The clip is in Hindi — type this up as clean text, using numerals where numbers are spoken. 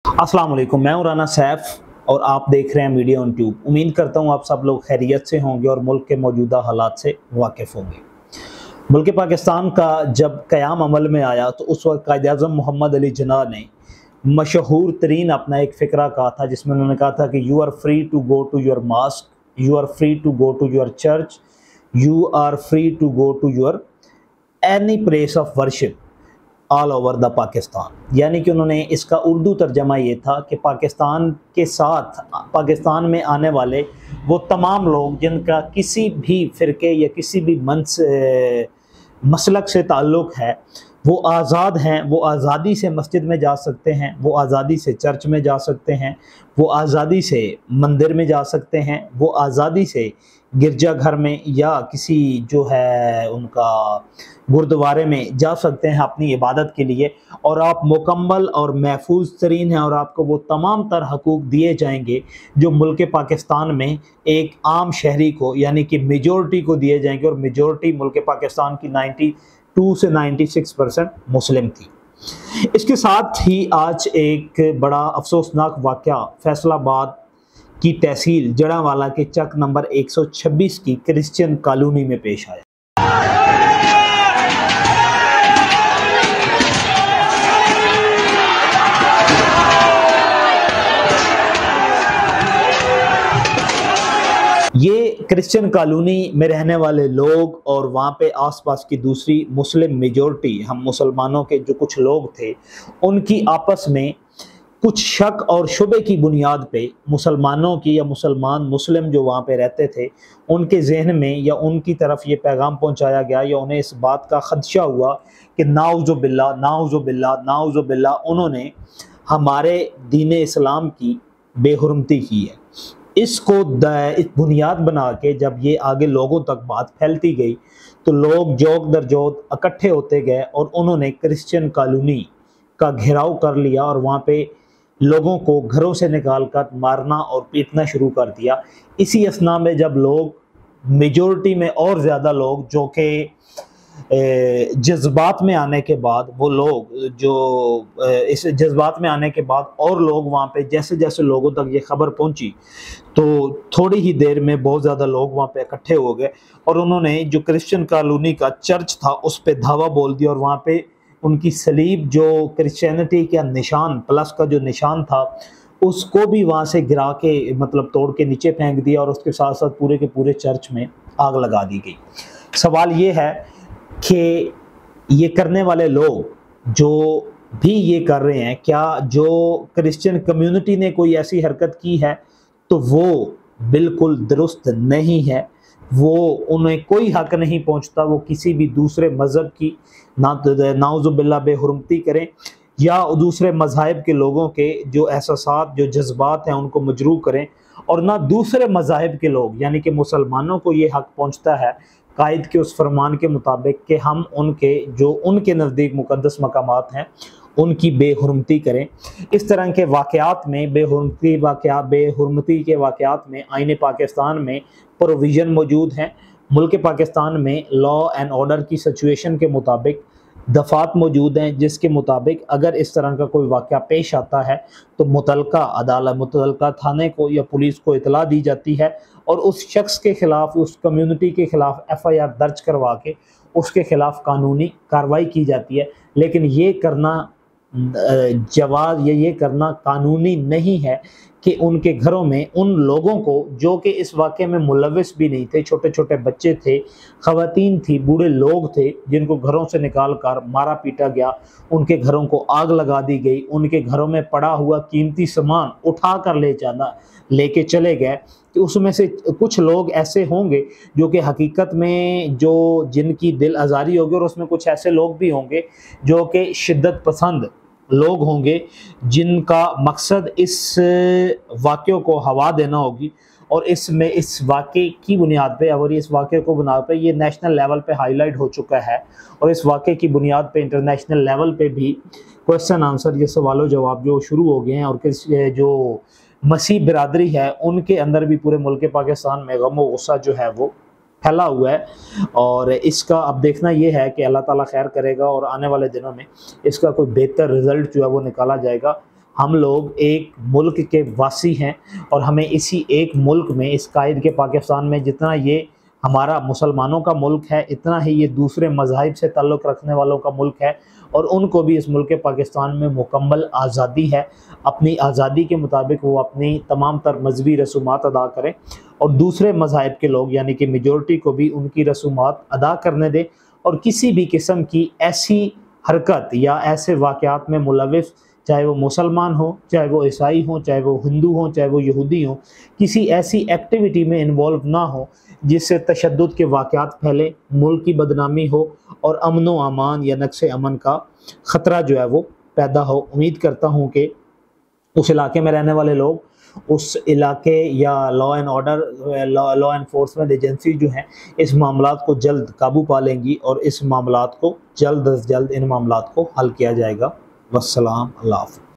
अस्सलाम वालेकुम, मैं हूं राना सैफ और आप देख रहे हैं मीडिया ऑन ट्यूब। उम्मीद करता हूं आप सब लोग खैरियत से होंगे और मुल्क के मौजूदा हालात से वाकिफ़ होंगे। मुल्क पाकिस्तान का जब क़याम अमल में आया तो उस वक्त कायद-ए-आज़म मोहम्मद अली जिन्ना ने मशहूर तरीन अपना एक फ़िक्रा कहा था, जिसमें उन्होंने कहा था कि you are free to go to your mosque, you are free to go to your church, you are free to go to your any place of worship all over the Pakistan. यानी कि उन्होंने इसका उर्दू तर्जमा ये था कि पाकिस्तान के साथ पाकिस्तान में आने वाले वो तमाम लोग जिनका किसी भी फ़िरके या किसी भी मसलक से ताल्लुक़ है, वो आज़ाद हैं, वो आज़ादी से मस्जिद में जा सकते हैं, वो आज़ादी से चर्च में जा सकते हैं, वो आज़ादी से मंदिर में जा सकते हैं, वो आज़ादी से गिरजाघर में या किसी जो है उनका गुरुद्वारे में जा सकते हैं अपनी इबादत के लिए, और आप मुकम्मल और महफूज तरीन हैं और आपको वो तमाम तर हकूक़ दिए जाएंगे जो मुल्क पाकिस्तान में एक आम शहरी को यानी कि मेजॉरिटी को दिए जाएंगे। और मेजॉरिटी मुल्क पाकिस्तान की 92 से 96% मुस्लिम थी। इसके साथ ही आज एक बड़ा अफसोसनाक वाक़या फैसलाबाद की तहसील जड़ांवाला के चक नंबर 126 की क्रिश्चियन कॉलोनी में पेश आया। ये क्रिश्चियन कॉलोनी में रहने वाले लोग और वहाँ पे आसपास की दूसरी मुस्लिम मेजॉरिटी, हम मुसलमानों के जो कुछ लोग थे, उनकी आपस में कुछ शक और शुबे की बुनियाद पे मुसलमानों की या मुस्लिम जो वहाँ पे रहते थे उनके जहन में या उनकी तरफ ये पैगाम पहुँचाया गया या उन्हें इस बात का खदशा हुआ कि नाउज़ुबिल्लाह नाउज़ुबिल्लाह नाउज़ुबिल्लाह उन्होंने हमारे दीन इस्लाम की बेहुरमती की है। इसको इस बुनियाद बना के जब ये आगे लोगों तक बात फैलती गई तो लोग जोक दर जोक इकट्ठे होते गए और उन्होंने क्रिश्चियन कॉलोनी का घेराव कर लिया और वहाँ पे लोगों को घरों से निकाल कर मारना और पीटना शुरू कर दिया। इसी असना में जब लोग मेजॉरिटी में और ज़्यादा लोग जो कि जज्बात में आने के बाद वो लोग जो इस जज्बात में आने के बाद और लोग वहाँ पे जैसे जैसे लोगों तक ये खबर पहुँची तो थोड़ी ही देर में बहुत ज़्यादा लोग वहाँ पे इकट्ठे हो गए और उन्होंने जो क्रिश्चियन कॉलोनी का चर्च था उस पर धावा बोल दिया और वहाँ पे उनकी सलीब जो क्रिश्चियनिटी का निशान प्लस का जो निशान था उसको भी वहाँ से गिरा के मतलब तोड़ के नीचे फेंक दिया और उसके साथ साथ पूरे के पूरे चर्च में आग लगा दी गई। सवाल ये है कि ये करने वाले लोग जो भी ये कर रहे हैं, क्या जो क्रिश्चियन कम्युनिटी ने कोई ऐसी हरकत की है तो वो बिल्कुल दुरुस्त नहीं है। वो उन्हें कोई हक नहीं पहुंचता वो किसी भी दूसरे मज़हब की नाउज़ुबिल्लाह बेहुरमती करें या दूसरे मज़ाहिब के लोगों के जो एहसासात जो जज्बात हैं उनको मजरूह करें, और ना दूसरे मज़ाहिब के लोग यानी कि मुसलमानों को ये हक पहुंचता है कायद के उस फरमान के मुताबिक कि हम उनके जो उनके नज़दीक मुक़द्दस मकामात हैं उनकी बेहुरमती करें। इस तरह के वाक़यात में बेहुरमती के वाक़यात में आईन पाकिस्तान में प्रोविज़न मौजूद हैं। मुल्क पाकिस्तान में लॉ एंड ऑर्डर की सिचुएशन के मुताबिक दफ़ात मौजूद हैं जिसके मुताबिक अगर इस तरह का कोई वाक़या पेश आता है तो मुतलका अदालत मुतलका थाने को या पुलिस को इतला दी जाती है और उस शख्स के ख़िलाफ़ उस कम्युनिटी के ख़िलाफ़ FIR दर्ज करवा के उसके ख़िलाफ़ कानूनी कार्रवाई की जाती है। लेकिन ये करना ये करना कानूनी नहीं है कि उनके घरों में उन लोगों को जो कि इस वाक़े में मुलविस भी नहीं थे, छोटे छोटे बच्चे थे, ख़वातीन थी, बूढ़े लोग थे जिनको घरों से निकाल कर मारा पीटा गया, उनके घरों को आग लगा दी गई, उनके घरों में पड़ा हुआ कीमती सामान उठा कर लेके चले गए। कि उसमें से कुछ लोग ऐसे होंगे जो कि हकीकत में जो जिनकी दिल आज़ारी होगी और उसमें कुछ ऐसे लोग भी होंगे जो कि शिद्दत पसंद लोग होंगे जिनका मकसद इस वाक़े को हवा देना होगी और इसमें इस वाक़े की बुनियाद पे और इस वाक़े को बुनियाद पे ये नेशनल लेवल पे हाईलाइट हो चुका है और इस वाक़े की बुनियाद पे इंटरनेशनल लेवल पे भी क्वेश्चन आंसर ये सवालों जवाब जो शुरू हो गए हैं और जो मसीह बिरादरी है उनके अंदर भी पूरे मुल्क पाकिस्तान में गम व गुस्सा जो है वो फैला हुआ है। और इसका अब देखना ये है कि अल्लाह ताला खैर करेगा और आने वाले दिनों में इसका कोई बेहतर रिज़ल्ट जो है वो निकाला जाएगा। हम लोग एक मुल्क के वासी हैं और हमें इसी एक मुल्क में, इस कायद के पाकिस्तान में, जितना ये हमारा मुसलमानों का मुल्क है इतना ही ये दूसरे मज़ाहिब से ताल्लुक़ रखने वालों का मुल्क है और उनको भी इस मुल्क पाकिस्तान में मुकम्मल आज़ादी है। अपनी आज़ादी के मुताबिक वो अपनी तमाम तर मजहबी रसूमात अदा करें और दूसरे मज़ाहिब के लोग यानी कि मेजॉरिटी को भी उनकी रसूमात अदा करने दें और किसी भी किस्म की ऐसी हरकत या ऐसे वाक़यात में मुलविस, चाहे वो मुसलमान हो, चाहे वो ईसाई हो, चाहे वो हिंदू हो, चाहे वो यहूदी हो, किसी ऐसी एक्टिविटी में इन्वॉल्व ना हो जिससे तशद्दुद के वाक़यात फैले, मुल्क की बदनामी हो और अमन व अमान या नक्श अमन का ख़तरा जो है वो पैदा हो। उम्मीद करता हूँ कि उस इलाके में रहने वाले लोग, उस इलाके या law and order, law enforcement agency जो हैं, इस मामलात को जल्द काबू पा लेंगी और इस मामलात को जल्द अज जल्द इन मामलात को हल किया जाएगा। वस्सलाम, अल्लाह हाफ़िज़।